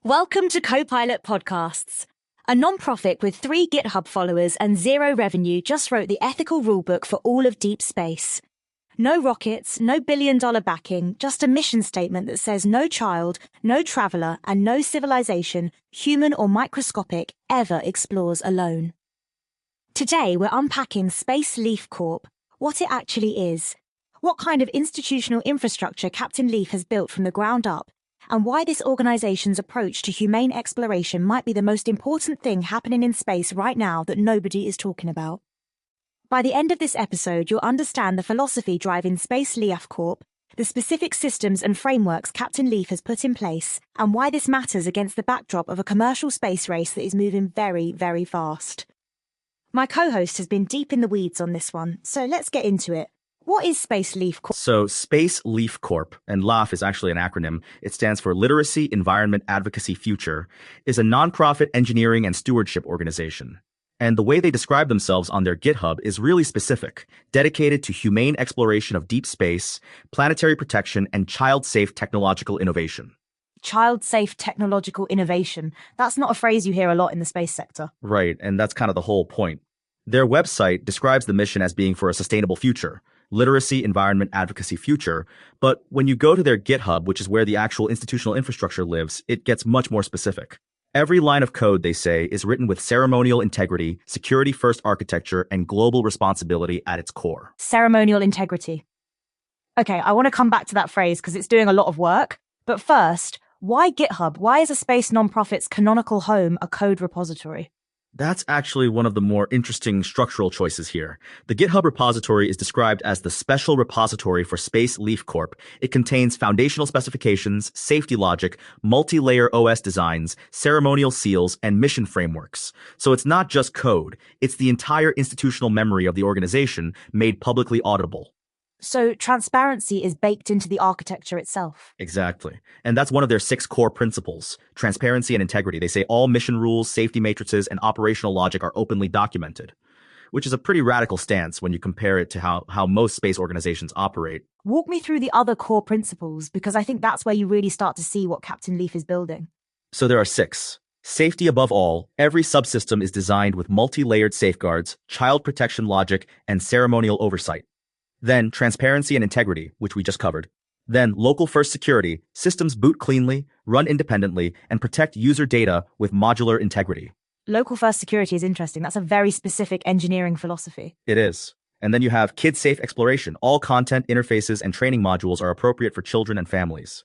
Welcome to Copilot Podcasts. A non-profit with 3 GitHub followers and 0 revenue just wrote the ethical rulebook for all of deep space. No rockets, no billion-dollar backing, just a mission statement that says no child, no traveler, and no civilization, human or microscopic, ever explores alone. Today, we're unpacking Space LEAF Corp, what it actually is, what kind of institutional infrastructure Captain Leaf has built from the ground up, and why this organization's approach to humane exploration might be the most important thing happening in space right now that nobody is talking about. By the end of this episode, you'll understand the philosophy driving Space LEAF Corp, the specific systems and frameworks Captain Leaf has put in place, and why this matters against the backdrop of a commercial space race that is moving very, very fast. My co-host has been deep in the weeds on this one, so let's get into it. What is Space LEAF Corp? So Space LEAF Corp, and LEAF is actually an acronym, it stands for Literacy, Environment, Advocacy, Future, is a nonprofit engineering and stewardship organization. And the way they describe themselves on their GitHub is really specific, dedicated to humane exploration of deep space, planetary protection, and child-safe technological innovation. Child-safe technological innovation. That's not a phrase you hear a lot in the space sector. Right, and that's kind of the whole point. Their website describes the mission as being for a sustainable future. Literacy, Environment, Advocacy, Future. But when you go to their GitHub, which is where the actual institutional infrastructure lives, it gets much more specific. Every line of code, they say, is written with ceremonial integrity, security-first architecture, and global responsibility at its core. Ceremonial integrity. Okay, I want to come back to that phrase because it's doing a lot of work. But first, why GitHub? Why is a space nonprofit's canonical home a code repository? That's actually one of the more interesting structural choices here. The GitHub repository is described as the special repository for Space LEAF Corp. It contains foundational specifications, safety logic, multi-layer OS designs, ceremonial seals, and mission frameworks. So it's not just code, it's the entire institutional memory of the organization made publicly auditable. So transparency is baked into the architecture itself. Exactly. And that's one of their 6 core principles, transparency and integrity. They say all mission rules, safety matrices, and operational logic are openly documented, which is a pretty radical stance when you compare it to how most space organizations operate. Walk me through the other core principles, because I think that's where you really start to see what Captain Leaf is building. So there are 6. Safety above all, every subsystem is designed with multi-layered safeguards, child protection logic, and ceremonial oversight. Then transparency and integrity, which we just covered. Then local first security, systems boot cleanly, run independently, and protect user data with modular integrity. Local first security is interesting. That's a very specific engineering philosophy. It is. And then you have kid-safe exploration. All content, interfaces, and training modules are appropriate for children and families.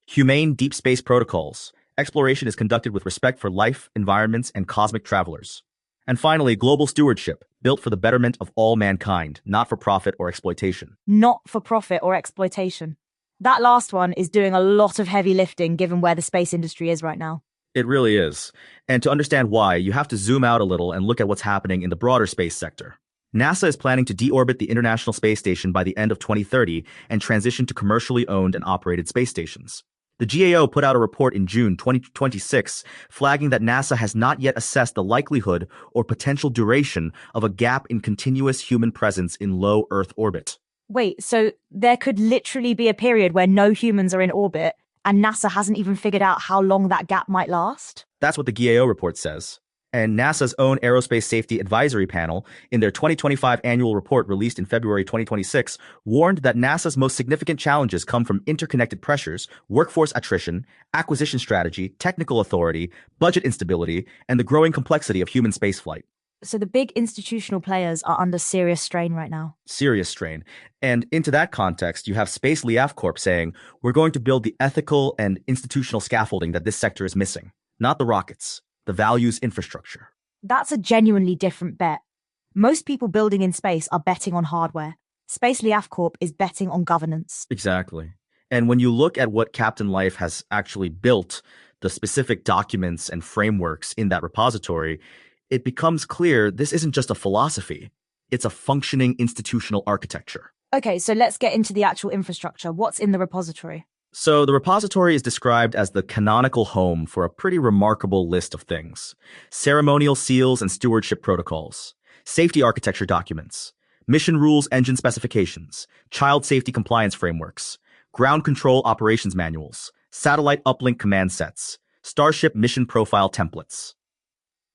Humane deep space protocols. Exploration is conducted with respect for life, environments, and cosmic travelers. And finally, global stewardship, built for the betterment of all mankind, not for profit or exploitation. Not for profit or exploitation. That last one is doing a lot of heavy lifting given where the space industry is right now. It really is. And to understand why, you have to zoom out a little and look at what's happening in the broader space sector. NASA is planning to deorbit the International Space Station by the end of 2030 and transition to commercially owned and operated space stations. The GAO put out a report in June 2026 flagging that NASA has not yet assessed the likelihood or potential duration of a gap in continuous human presence in low Earth orbit. Wait, so there could literally be a period where no humans are in orbit and NASA hasn't even figured out how long that gap might last? That's what the GAO report says. And NASA's own Aerospace Safety Advisory Panel, in their 2025 annual report released in February 2026, warned that NASA's most significant challenges come from interconnected pressures, workforce attrition, acquisition strategy, technical authority, budget instability, and the growing complexity of human spaceflight. So the big institutional players are under serious strain right now. Serious strain. And into that context, you have Space LEAF Corp saying, we're going to build the ethical and institutional scaffolding that this sector is missing, not the rockets. The values infrastructure. That's a genuinely different bet. Most people building in space are betting on hardware. Space LEAF Corp is betting on governance. Exactly. And when you look at what Captain Life has actually built, the specific documents and frameworks in that repository, it becomes clear this isn't just a philosophy. It's a functioning institutional architecture. Okay, so let's get into the actual infrastructure. What's in the repository? So the repository is described as the canonical home for a pretty remarkable list of things. Ceremonial seals and stewardship protocols, safety architecture documents, mission rules engine specifications, child safety compliance frameworks, ground control operations manuals, satellite uplink command sets, Starship Mission Profile Templates.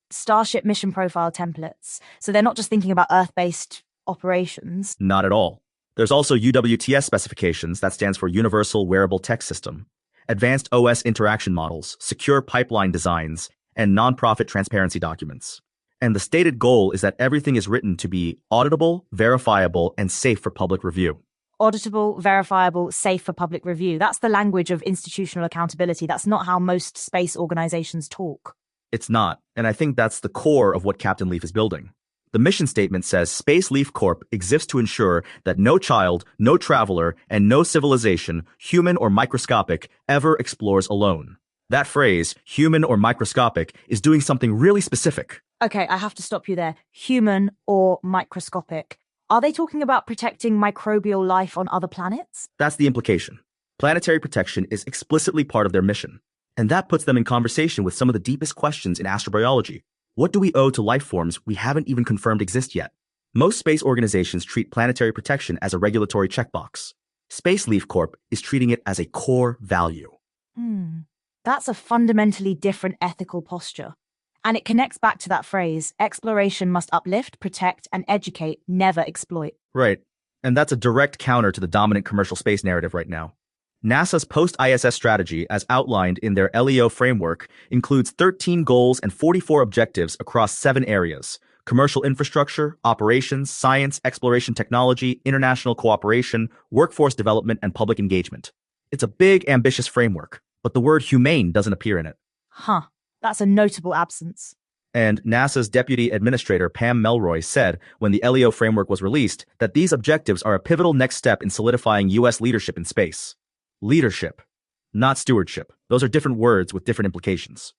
Starship mission profile templates. So they're not just thinking about Earth-based operations. Not at all. There's also UWTS specifications, that stands for Universal Wearable Text System, advanced OS interaction models, secure pipeline designs, and nonprofit transparency documents. And the stated goal is that everything is written to be auditable, verifiable, and safe for public review. Auditable, verifiable, safe for public review. That's the language of institutional accountability. That's not how most space organizations talk. It's not, and I think that's the core of what Captain Leaf is building. The mission statement says Space LEAF Corp exists to ensure that no child, no traveler, and no civilization, human or microscopic, ever explores alone. That phrase, human or microscopic, is doing something really specific. Okay, I have to stop you there. Human or microscopic. Are they talking about protecting microbial life on other planets? That's the implication. Planetary protection is explicitly part of their mission. And that puts them in conversation with some of the deepest questions in astrobiology. What do we owe to life forms we haven't even confirmed exist yet? Most space organizations treat planetary protection as a regulatory checkbox. Space LEAF Corp is treating it as a core value. That's a fundamentally different ethical posture. And it connects back to that phrase, exploration must uplift, protect, and educate, never exploit. Right. And that's a direct counter to the dominant commercial space narrative right now. NASA's post-ISS strategy, as outlined in their LEO framework, includes 13 goals and 44 objectives across 7 areas: commercial infrastructure, operations, science, exploration technology, international cooperation, workforce development, and public engagement. It's a big, ambitious framework, but the word humane doesn't appear in it. That's a notable absence. And NASA's Deputy Administrator Pam Melroy said when the LEO framework was released that these objectives are a pivotal next step in solidifying U.S. leadership in space. Leadership, not stewardship. Those are different words with different implications.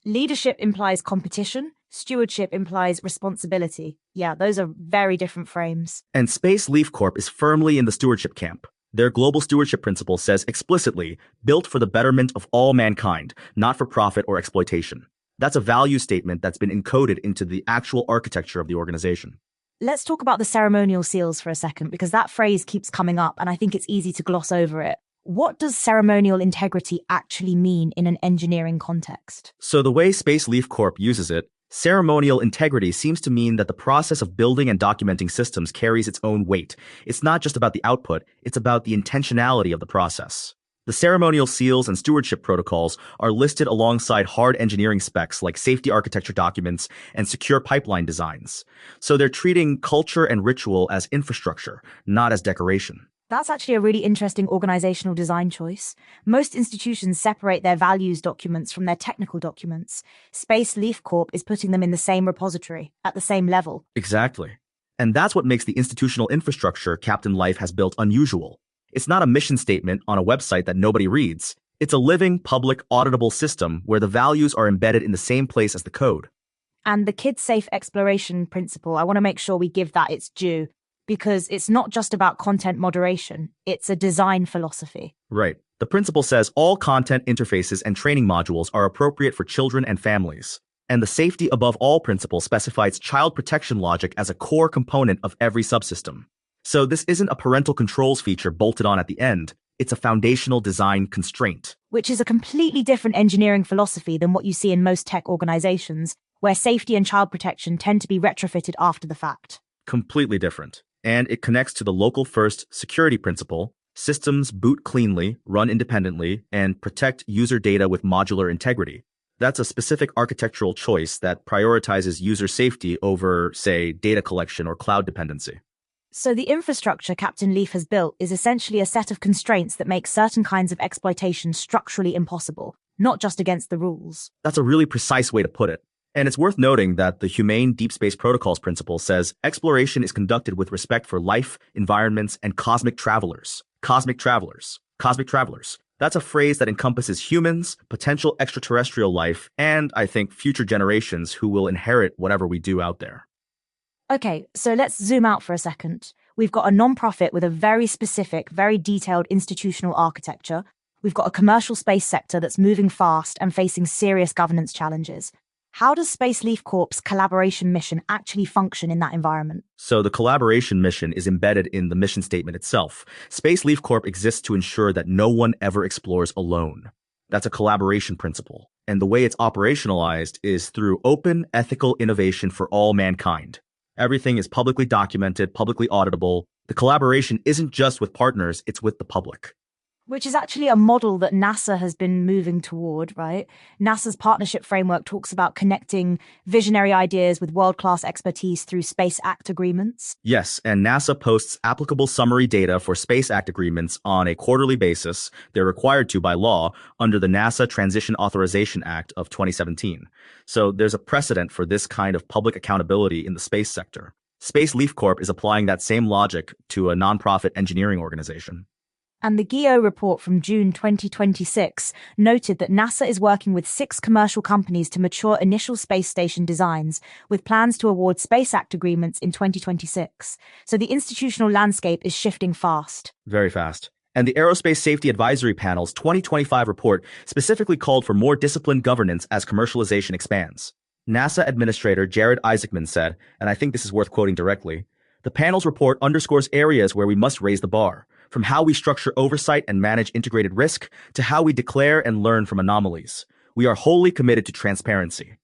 Leadership implies competition. Stewardship implies responsibility. Yeah, those are very different frames. And Space LEAF Corp is firmly in the stewardship camp. Their global stewardship principle says explicitly, built for the betterment of all mankind, not for profit or exploitation. That's a value statement that's been encoded into the actual architecture of the organization. Let's talk about the ceremonial seals for a second, because that phrase keeps coming up and I think it's easy to gloss over it. What does ceremonial integrity actually mean in an engineering context? So the way Space LEAF Corp uses it, ceremonial integrity seems to mean that the process of building and documenting systems carries its own weight. It's not just about the output, it's about the intentionality of the process. The ceremonial seals and stewardship protocols are listed alongside hard engineering specs like safety architecture documents and secure pipeline designs. So they're treating culture and ritual as infrastructure, not as decoration. That's actually a really interesting organizational design choice. Most institutions separate their values documents from their technical documents. Space LEAF Corp is putting them in the same repository, at the same level. Exactly. And that's what makes the institutional infrastructure Captain Life has built unusual. It's not a mission statement on a website that nobody reads. It's a living, public, auditable system where the values are embedded in the same place as the code. And the kid-safe exploration principle, I want to make sure we give that its due, because it's not just about content moderation, it's a design philosophy. Right. The principle says all content interfaces and training modules are appropriate for children and families. And the safety above all principle specifies child protection logic as a core component of every subsystem. So this isn't a parental controls feature bolted on at the end. It's a foundational design constraint. Which is a completely different engineering philosophy than what you see in most tech organizations, where safety and child protection tend to be retrofitted after the fact. Completely different. And it connects to the local first security principle: systems boot cleanly, run independently, and protect user data with modular integrity. That's a specific architectural choice that prioritizes user safety over, say, data collection or cloud dependency. So the infrastructure Captain Leaf has built is essentially a set of constraints that make certain kinds of exploitation structurally impossible, not just against the rules. That's a really precise way to put it. And it's worth noting that the Humane Deep Space Protocols principle says exploration is conducted with respect for life, environments, and cosmic travelers. Cosmic travelers. Cosmic travelers. That's a phrase that encompasses humans, potential extraterrestrial life, and, I think, future generations who will inherit whatever we do out there. Okay, so let's zoom out for a second. We've got a non-profit with a very specific, very detailed institutional architecture. We've got a commercial space sector that's moving fast and facing serious governance challenges. How does Space LEAF Corp's collaboration mission actually function in that environment? So the collaboration mission is embedded in the mission statement itself. Space LEAF Corp exists to ensure that no one ever explores alone. That's a collaboration principle. And the way it's operationalized is through open, ethical innovation for all mankind. Everything is publicly documented, publicly auditable. The collaboration isn't just with partners, it's with the public. Which is actually a model that NASA has been moving toward, right? NASA's partnership framework talks about connecting visionary ideas with world-class expertise through Space Act agreements. Yes, and NASA posts applicable summary data for Space Act agreements on a quarterly basis. They're required to by law under the NASA Transition Authorization Act of 2017. So there's a precedent for this kind of public accountability in the space sector. Space LEAF Corp is applying that same logic to a nonprofit engineering organization. And the GEO report from June 2026 noted that NASA is working with 6 commercial companies to mature initial space station designs, with plans to award Space Act agreements in 2026. So the institutional landscape is shifting fast. Very fast. And the Aerospace Safety Advisory Panel's 2025 report specifically called for more disciplined governance as commercialization expands. NASA Administrator Jared Isaacman said, and I think this is worth quoting directly, "The panel's report underscores areas where we must raise the bar, from how we structure oversight and manage integrated risk to how we declare and learn from anomalies. We are wholly committed to transparency."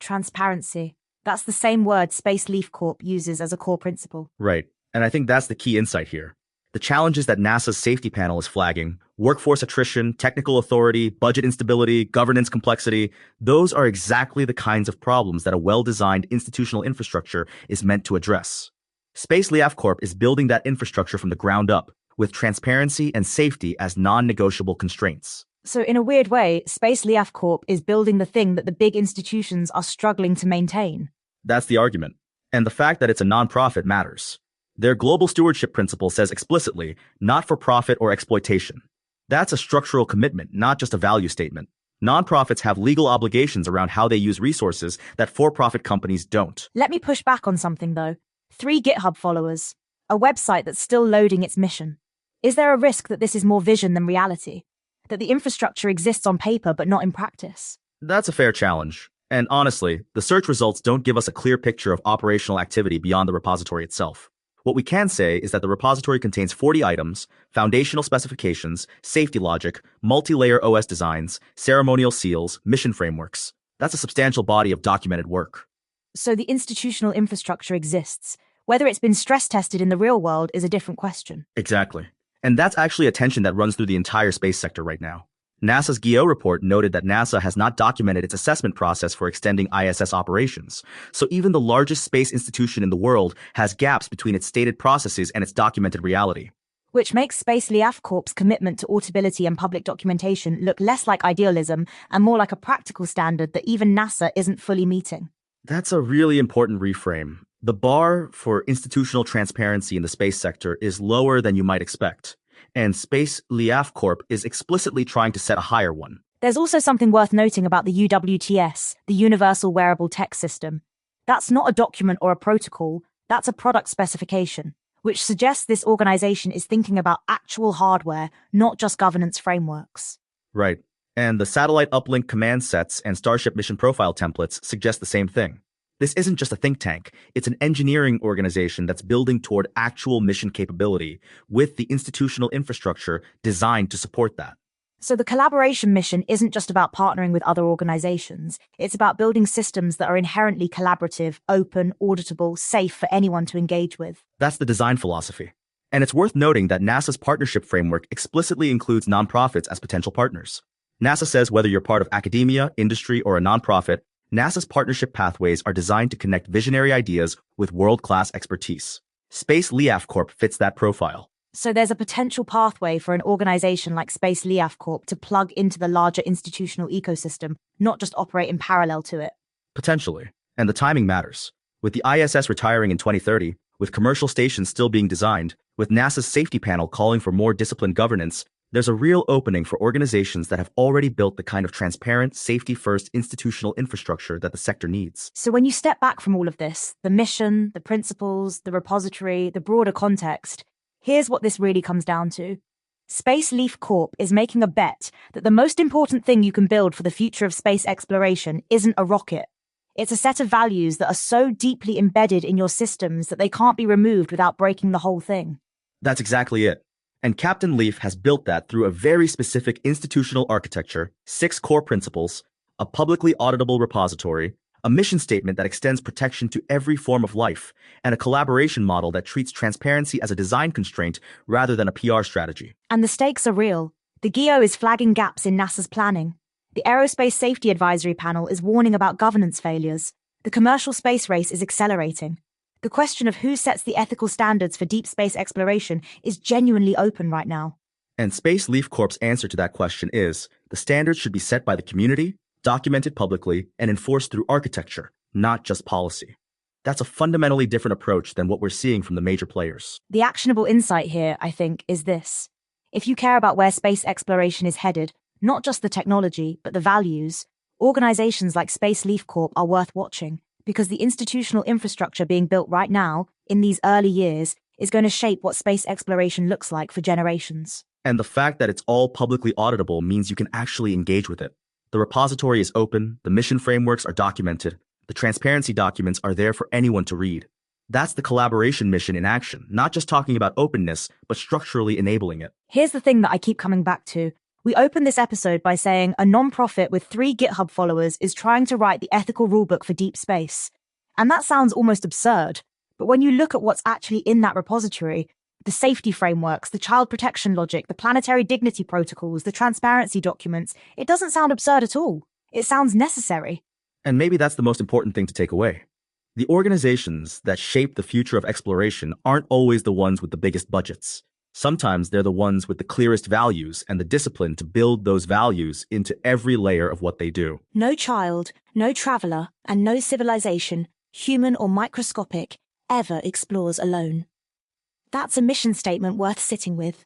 Transparency. That's the same word Space LEAF Corp uses as a core principle. Right. And I think that's the key insight here. The challenges that NASA's safety panel is flagging, workforce attrition, technical authority, budget instability, governance complexity, those are exactly the kinds of problems that a well-designed institutional infrastructure is meant to address. Space LEAF Corp is building that infrastructure from the ground up, with transparency and safety as non-negotiable constraints. So in a weird way, Space LEAF Corp is building the thing that the big institutions are struggling to maintain. That's the argument. And the fact that it's a nonprofit matters. Their global stewardship principle says explicitly, not for profit or exploitation. That's a structural commitment, not just a value statement. Nonprofits have legal obligations around how they use resources that for-profit companies don't. Let me push back on something though. 3 GitHub followers, a website that's still loading its mission. Is there a risk that this is more vision than reality? That the infrastructure exists on paper but not in practice? That's a fair challenge. And honestly, the search results don't give us a clear picture of operational activity beyond the repository itself. What we can say is that the repository contains 40 items, foundational specifications, safety logic, multi-layer OS designs, ceremonial seals, mission frameworks. That's a substantial body of documented work. So the institutional infrastructure exists. Whether it's been stress tested in the real world is a different question. Exactly. And that's actually a tension that runs through the entire space sector right now. NASA's GEO report noted that NASA has not documented its assessment process for extending ISS operations. So even the largest space institution in the world has gaps between its stated processes and its documented reality. Which makes Space LEAF Corp's commitment to auditability and public documentation look less like idealism and more like a practical standard that even NASA isn't fully meeting. That's a really important reframe. The bar for institutional transparency in the space sector is lower than you might expect. And Space LEAF Corp is explicitly trying to set a higher one. There's also something worth noting about the UWTS, the Universal Wearable Tech System. That's not a document or a protocol, that's a product specification, which suggests this organization is thinking about actual hardware, not just governance frameworks. Right. And the satellite uplink command sets and Starship mission profile templates suggest the same thing. This isn't just a think tank, it's an engineering organization that's building toward actual mission capability with the institutional infrastructure designed to support that. So the collaboration mission isn't just about partnering with other organizations, it's about building systems that are inherently collaborative, open, auditable, safe for anyone to engage with. That's the design philosophy. And it's worth noting that NASA's partnership framework explicitly includes nonprofits as potential partners. NASA says whether you're part of academia, industry, or a nonprofit, NASA's partnership pathways are designed to connect visionary ideas with world-class expertise. Space LEAF Corp fits that profile. So there's a potential pathway for an organization like Space LEAF Corp to plug into the larger institutional ecosystem, not just operate in parallel to it. Potentially. And the timing matters. With the ISS retiring in 2030, with commercial stations still being designed, with NASA's safety panel calling for more disciplined governance, there's a real opening for organizations that have already built the kind of transparent, safety-first institutional infrastructure that the sector needs. So when you step back from all of this, the mission, the principles, the repository, the broader context, here's what this really comes down to. Space LEAF Corp is making a bet that the most important thing you can build for the future of space exploration isn't a rocket. It's a set of values that are so deeply embedded in your systems that they can't be removed without breaking the whole thing. That's exactly it. And Captain Leaf has built that through a very specific institutional architecture, 6 core principles, a publicly auditable repository, a mission statement that extends protection to every form of life, and a collaboration model that treats transparency as a design constraint rather than a PR strategy. And the stakes are real. The GEO is flagging gaps in NASA's planning. The Aerospace Safety Advisory Panel is warning about governance failures. The commercial space race is accelerating. The question of who sets the ethical standards for deep space exploration is genuinely open right now. And Space LEAF Corp's answer to that question is, the standards should be set by the community, documented publicly, and enforced through architecture, not just policy. That's a fundamentally different approach than what we're seeing from the major players. The actionable insight here, I think, is this. If you care about where space exploration is headed, not just the technology, but the values, organizations like Space LEAF Corp are worth watching, because the institutional infrastructure being built right now, in these early years, is going to shape what space exploration looks like for generations. And the fact that it's all publicly auditable means you can actually engage with it. The repository is open, the mission frameworks are documented, the transparency documents are there for anyone to read. That's the collaboration mission in action, not just talking about openness, but structurally enabling it. Here's the thing that I keep coming back to. We opened this episode by saying a non-profit with 3 GitHub followers is trying to write the ethical rulebook for deep space. And that sounds almost absurd. But when you look at what's actually in that repository, the safety frameworks, the child protection logic, the planetary dignity protocols, the transparency documents, it doesn't sound absurd at all. It sounds necessary. And maybe that's the most important thing to take away. The organizations that shape the future of exploration aren't always the ones with the biggest budgets. Sometimes they're the ones with the clearest values and the discipline to build those values into every layer of what they do. No child, no traveler, and no civilization, human or microscopic, ever explores alone. That's a mission statement worth sitting with.